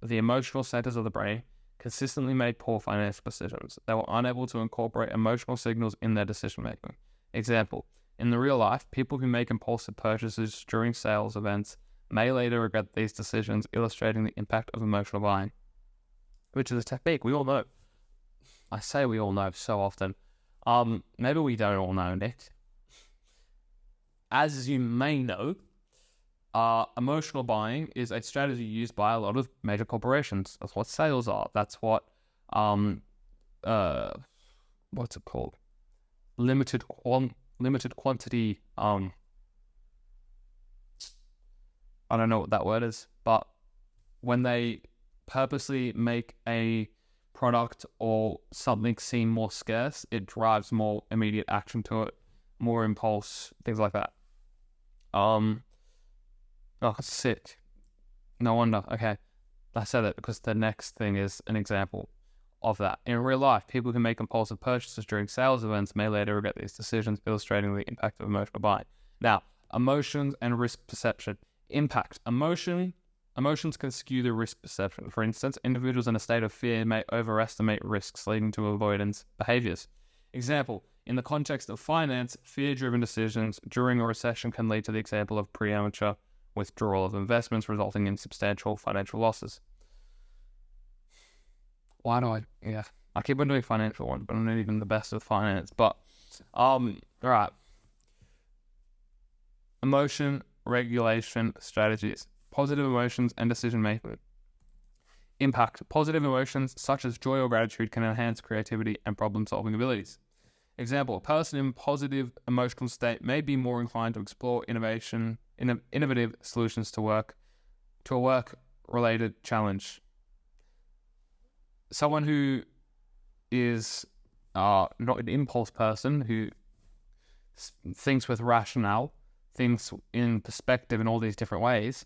the emotional centers of the brain consistently made poor financial decisions. They were unable to incorporate emotional signals in their decision-making. Example. In the real life, people who make impulsive purchases during sales events may later regret these decisions, illustrating the impact of emotional buying, which is a technique we all know. I say we all know so often. Maybe we don't all know, Nick. As you may know, emotional buying is a strategy used by a lot of major corporations. That's what sales are. That's what, what's it called? Limited quantity, I don't know what that word is, but when they purposely make a product or something seem more scarce, it drives more immediate action to it, more impulse, things like that. Oh, sick. No wonder. Okay, I said it because the next thing is an example of that. In real life, people who make impulsive purchases during sales events may later regret these decisions, illustrating the impact of emotional buying. Now, emotions and risk perception. Impact. Emotions can skew the risk perception. For instance, individuals in a state of fear may overestimate risks, leading to avoidance behaviors. Example, in the context of finance, fear-driven decisions during a recession can lead to the example of premature withdrawal of investments resulting in substantial financial losses. I keep on doing financial ones, but I'm not even the best with finance. But, right. Emotion regulation strategies. Positive emotions and decision making. Impact. Positive emotions such as joy or gratitude can enhance creativity and problem-solving abilities. Example, a person in positive emotional state may be more inclined to explore innovative solutions to a work-related challenge. Someone who is not an impulse person, who thinks with rationale, thinks in perspective in all these different ways,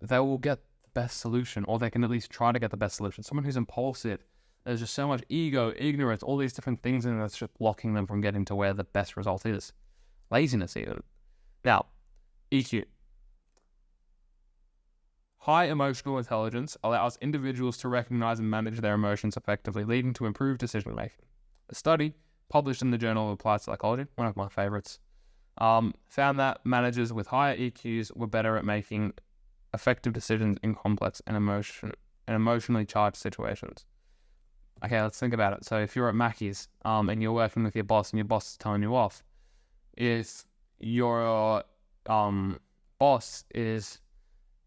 they will get the best solution, or they can at least try to get the best solution. Someone who's impulsive, there's just so much ego, ignorance, all these different things, and that's just blocking them from getting to where the best result is. Laziness even. Now, EQ. High emotional intelligence allows individuals to recognize and manage their emotions effectively, leading to improved decision making. A study published in the Journal of Applied Psychology, one of my favorites, found that managers with higher EQs were better at making effective decisions in complex and emotionally charged situations. Okay, let's think about it. So if you're at Mackey's and you're working with your boss and your boss is telling you off, if your boss is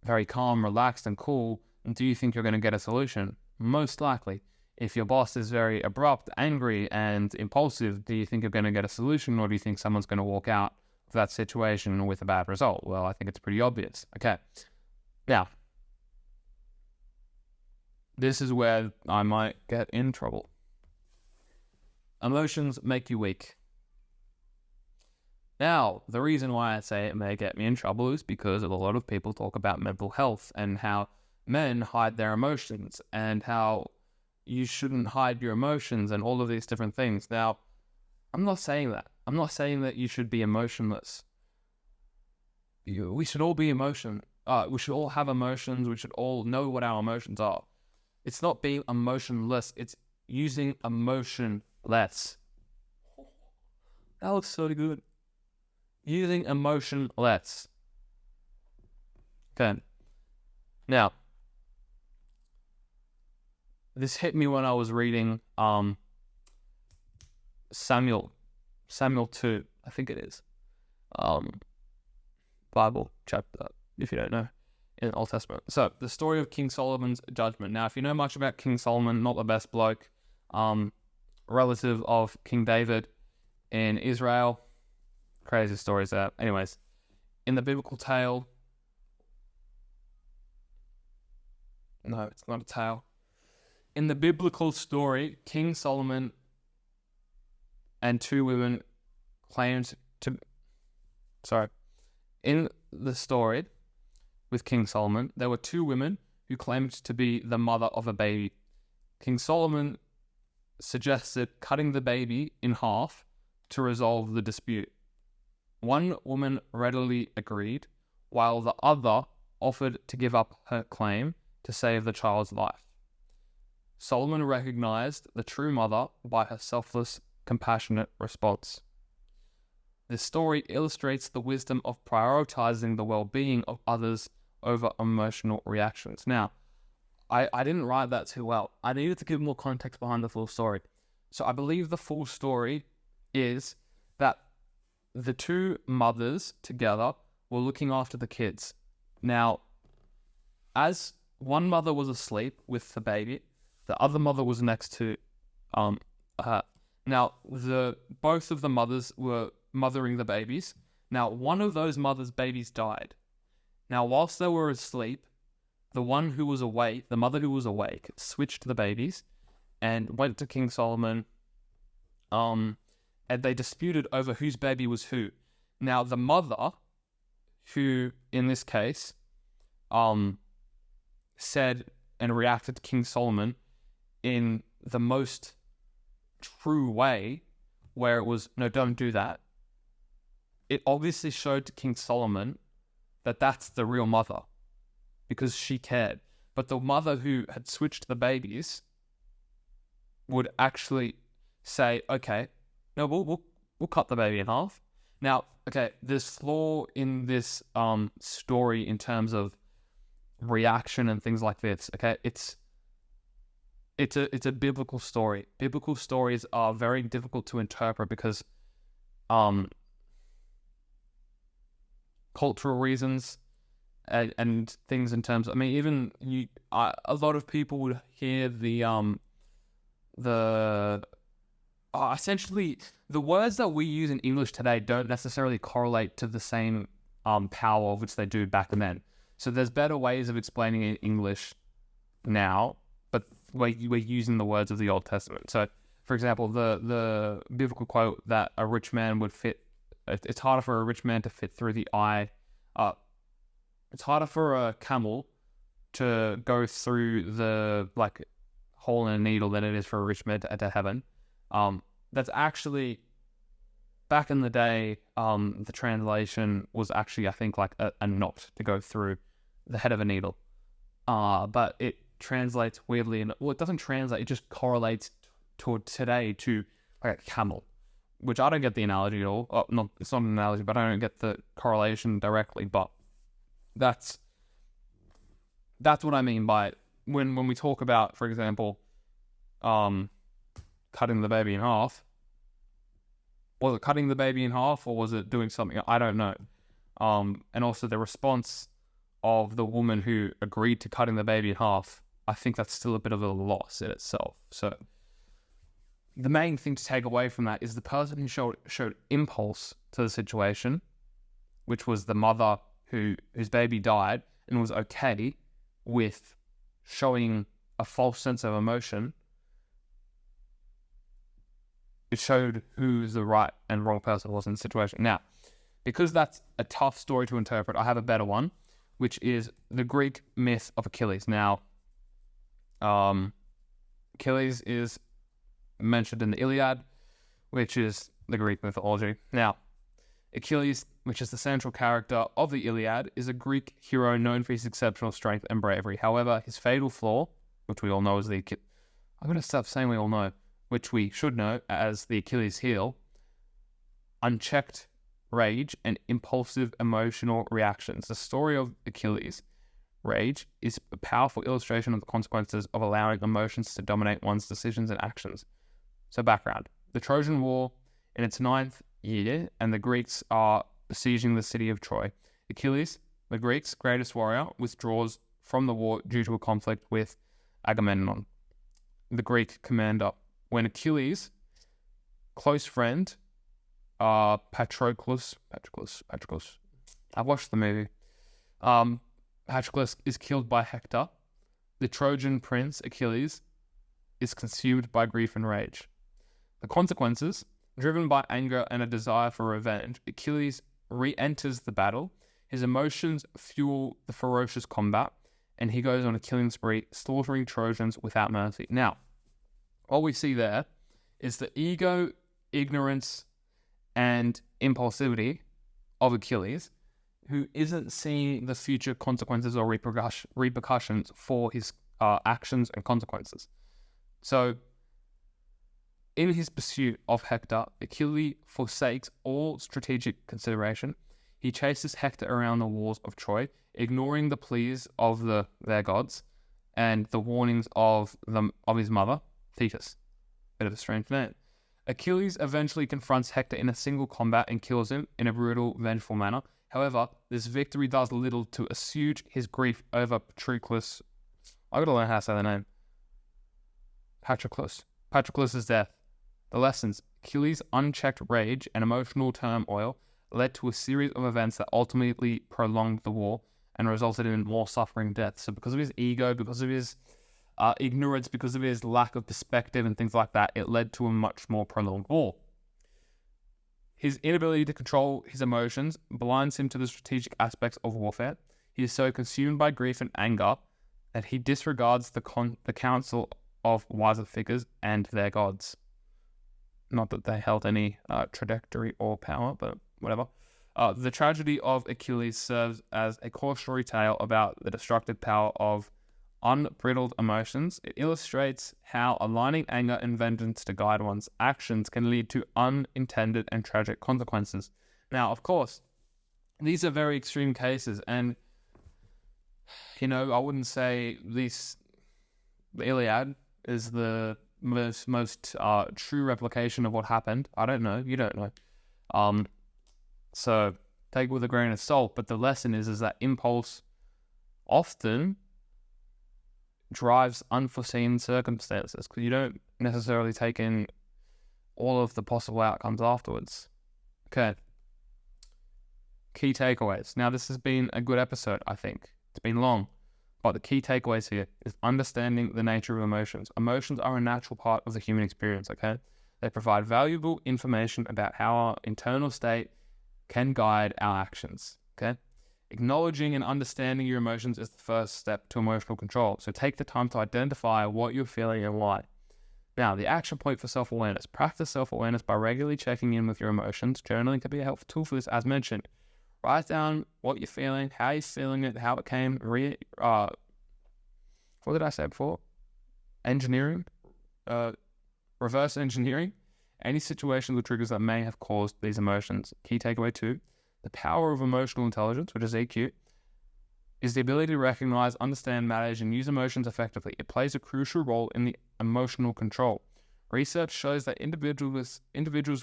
very calm, relaxed, and cool, do you think you're going to get a solution? Most likely. If your boss is very abrupt, angry, and impulsive, do you think you're going to get a solution, or do you think someone's going to walk out of that situation with a bad result? Well, I think it's pretty obvious. Okay. Now, this is where I might get in trouble. Emotions make you weak. Now, the reason why I say it may get me in trouble is because a lot of people talk about mental health and how men hide their emotions and how you shouldn't hide your emotions and all of these different things. Now, I'm not saying that. I'm not saying that you should be emotionless. We should all be we should all have emotions. We should all know what our emotions are. It's not being emotionless. It's using emotion less. That looks so good. Using emotion less. Okay. Now, this hit me when I was reading Samuel 2, I think it is. Bible chapter, if you don't know, in the Old Testament. So, the story of King Solomon's judgment. Now, if you know much about King Solomon, not the best bloke, relative of King David in Israel. Crazy stories there. Anyways, in the biblical tale, no, it's not a tale. In the biblical story, King Solomon and two women claimed to... In the story with King Solomon, there were two women who claimed to be the mother of a baby. King Solomon suggested cutting the baby in half to resolve the dispute. One woman readily agreed, while the other offered to give up her claim to save the child's life. Solomon recognized the true mother by her selfless, compassionate response. This story illustrates the wisdom of prioritizing the well-being of others over emotional reactions. Now, I didn't write that too well. I needed to give more context behind the full story. So I believe the full story is that the two mothers together were looking after the kids. Now, as one mother was asleep with the baby, the other mother was next to her. Now, both of the mothers were mothering the babies. Now, one of those mothers' babies died. Now, whilst they were asleep, the mother who was awake, switched the babies and went to King Solomon, and they disputed over whose baby was who. Now, the mother, who in this case said and reacted to King Solomon in the most true way, where it was, no, don't do that. It obviously showed to King Solomon that that's the real mother, because she cared. But the mother who had switched the babies would actually say, okay, no, we'll cut the baby in half. Now, okay, there's flaw in this story in terms of reaction and things like this. Okay, it's a biblical story. Biblical stories are very difficult to interpret because cultural reasons and things in terms. I mean, even a lot of people would hear essentially the words that we use in English today don't necessarily correlate to the same power which they do back then. So there's better ways of explaining it in English now, but we're using the words of the Old Testament. So, for example, the biblical quote that a rich man would fit. It's harder for a rich man to fit through the eye. It's harder for a camel to go through the hole in a needle than it is for a rich man to enter heaven. That's actually, back in the day, the translation was actually, I think, like a knot to go through the head of a needle. But it translates weirdly, it doesn't translate, it just correlates to today to like a camel, which I don't get the analogy at all. It's not an analogy, but I don't get the correlation directly, but that's what I mean by it. When we talk about, for example, cutting the baby in half. Was it cutting the baby in half, or was it doing something? I don't know. And also the response of the woman who agreed to cutting the baby in half, I think that's still a bit of a loss in itself. So the main thing to take away from that is the person who showed impulse to the situation, which was the mother whose baby died and was okay with showing a false sense of emotion. It showed who the right and wrong person was in the situation. Now, because that's a tough story to interpret, I have a better one, which is the Greek myth of Achilles. Now, Achilles is mentioned in the Iliad, which is the Greek mythology. Now, Achilles, which is the central character of the Iliad, is a Greek hero known for his exceptional strength and bravery. However, his fatal flaw, which we all know is I'm going to stop saying we all know, which we should know as the Achilles heel, unchecked rage and impulsive emotional reactions. The story of Achilles' rage is a powerful illustration of the consequences of allowing emotions to dominate one's decisions and actions. So background, the Trojan War in its 9th year, and the Greeks are besieging the city of Troy. Achilles, the Greeks' greatest warrior, withdraws from the war due to a conflict with Agamemnon, the Greek commander. When Achilles' close friend, Patroclus, I've watched the movie, Patroclus is killed by Hector, the Trojan prince, Achilles, is consumed by grief and rage. The consequences, driven by anger and a desire for revenge, Achilles re-enters the battle. His emotions fuel the ferocious combat, and he goes on a killing spree, slaughtering Trojans without mercy. Now, what we see there is the ego, ignorance, and impulsivity of Achilles, who isn't seeing the future consequences or repercussions for his actions and consequences. So, in his pursuit of Hector, Achilles forsakes all strategic consideration. He chases Hector around the walls of Troy, ignoring the pleas of their gods and the warnings of his mother, Thetis. Bit of a strange name. Achilles eventually confronts Hector in a single combat and kills him in a brutal, vengeful manner. However, this victory does little to assuage his grief over Patroclus. I gotta learn how to say the name. Patroclus' death. The lessons: Achilles' unchecked rage and emotional turmoil led to a series of events that ultimately prolonged the war and resulted in more suffering deaths. So because of his ego, because of his ignorance, because of his lack of perspective and things like that, it led to a much more prolonged war. His inability to control his emotions blinds him to the strategic aspects of warfare. He is so consumed by grief and anger that he disregards the counsel of wiser figures and their gods. Not that they held any trajectory or power, but whatever. The tragedy of Achilles serves as a cautionary tale about the destructive power of unbridled emotions. It illustrates how aligning anger and vengeance to guide one's actions can lead to unintended and tragic consequences. Now, of course, these are very extreme cases, and I wouldn't say the Iliad is the most true replication of what happened. I don't know. You don't know. So take it with a grain of salt. But the lesson is that impulse often drives unforeseen circumstances, because you don't necessarily take in all of the possible outcomes afterwards. Okay. Key takeaways. Now, this has been a good episode, I think. It's been long. But the key takeaways here is understanding the nature of emotions. Emotions are a natural part of the human experience, okay? They provide valuable information about how our internal state can guide our actions, okay? Acknowledging and understanding your emotions is the first step to emotional control. So take the time to identify what you're feeling and why. Now, the action point for self-awareness. Practice self-awareness by regularly checking in with your emotions. Journaling can be a helpful tool for this, as mentioned. Write down what you're feeling, how you're feeling it, how it came. What did I say before? Engineering. Reverse engineering any situations or triggers that may have caused these emotions. Key takeaway 2, the power of emotional intelligence, which is EQ, is the ability to recognize, understand, manage, and use emotions effectively. It plays a crucial role in the emotional control. Research shows that individuals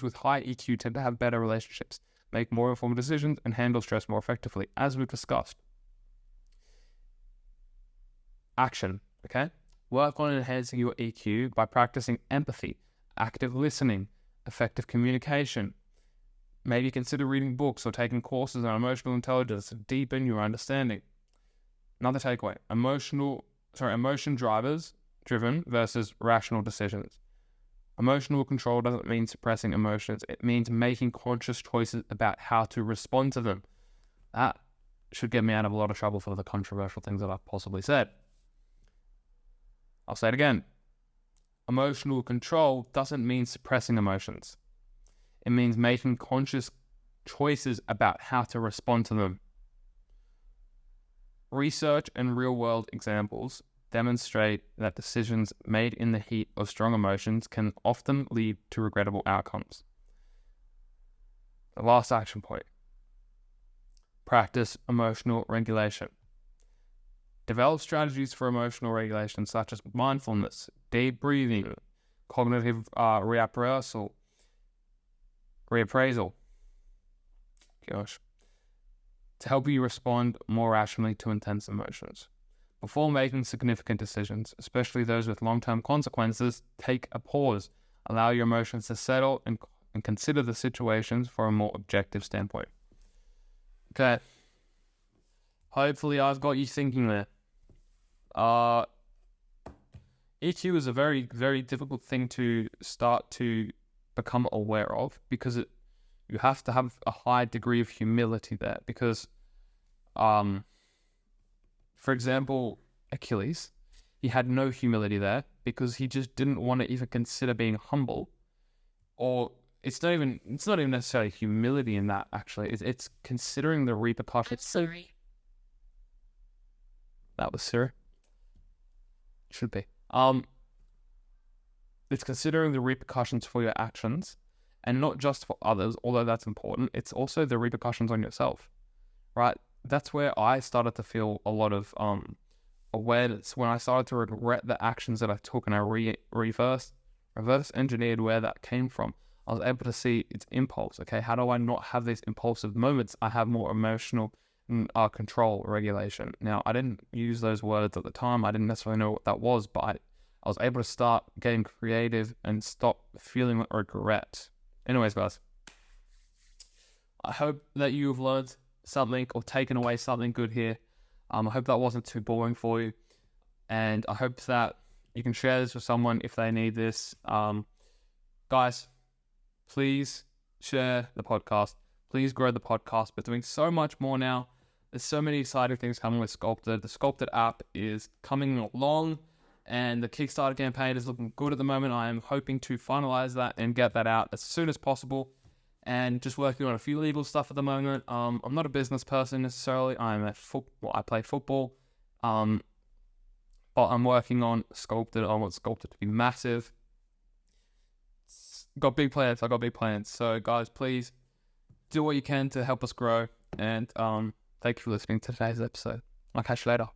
with high EQ tend to have better relationships, make more informed decisions, and handle stress more effectively, as we've discussed. Action, okay? Work on enhancing your EQ by practicing empathy, active listening, effective communication. Maybe consider reading books or taking courses on emotional intelligence to deepen your understanding. Another takeaway, emotion driven versus rational decisions. Emotional control doesn't mean suppressing emotions. It means making conscious choices about how to respond to them. That should get me out of a lot of trouble for the controversial things that I've possibly said. I'll say it again. Emotional control doesn't mean suppressing emotions. It means making conscious choices about how to respond to them. Research and real-world examples demonstrate that decisions made in the heat of strong emotions can often lead to regrettable outcomes. The last action point. Practice emotional regulation. Develop strategies for emotional regulation such as mindfulness, deep breathing, cognitive reappraisal, to help you respond more rationally to intense emotions. Before making significant decisions, especially those with long-term consequences, take a pause. Allow your emotions to settle and consider the situations from a more objective standpoint. Okay. Hopefully I've got you thinking there. EQ is a very, very difficult thing to start to become aware of, because you have to have a high degree of humility there, because for example, Achilles, he had no humility there because he just didn't want to even consider being humble. Or it's not even necessarily humility in that, actually. It's considering the repercussions. Sorry. That was Siri. Should be. It's considering the repercussions for your actions, and not just for others, although that's important. It's also the repercussions on yourself, right? That's where I started to feel a lot of awareness, when I started to regret the actions that I took, and I reverse engineered where that came from. I was able to see its impulse. Okay, how do I not have these impulsive moments? I have more emotional control, regulation. Now, I didn't use those words at the time. I didn't necessarily know what that was, but I was able to start getting creative and stop feeling regret. Anyways, guys, I hope that you've learned something or taken away something good here. I hope that wasn't too boring for you, and I hope that you can share this with someone if they need this. Guys, please share the podcast. Please grow the podcast. We're doing so much more now. There's so many exciting things coming with Sculpted. The Sculpted app is coming along, and the Kickstarter campaign is looking good at the moment. I am hoping to finalize that and get that out as soon as possible. And just working on a few legal stuff at the moment. I'm not a business person necessarily. I play football. But I'm working on Sculpted. I want Sculpted to be massive. I got big plans. So guys, please do what you can to help us grow. And thank you for listening to today's episode. I'll catch you later.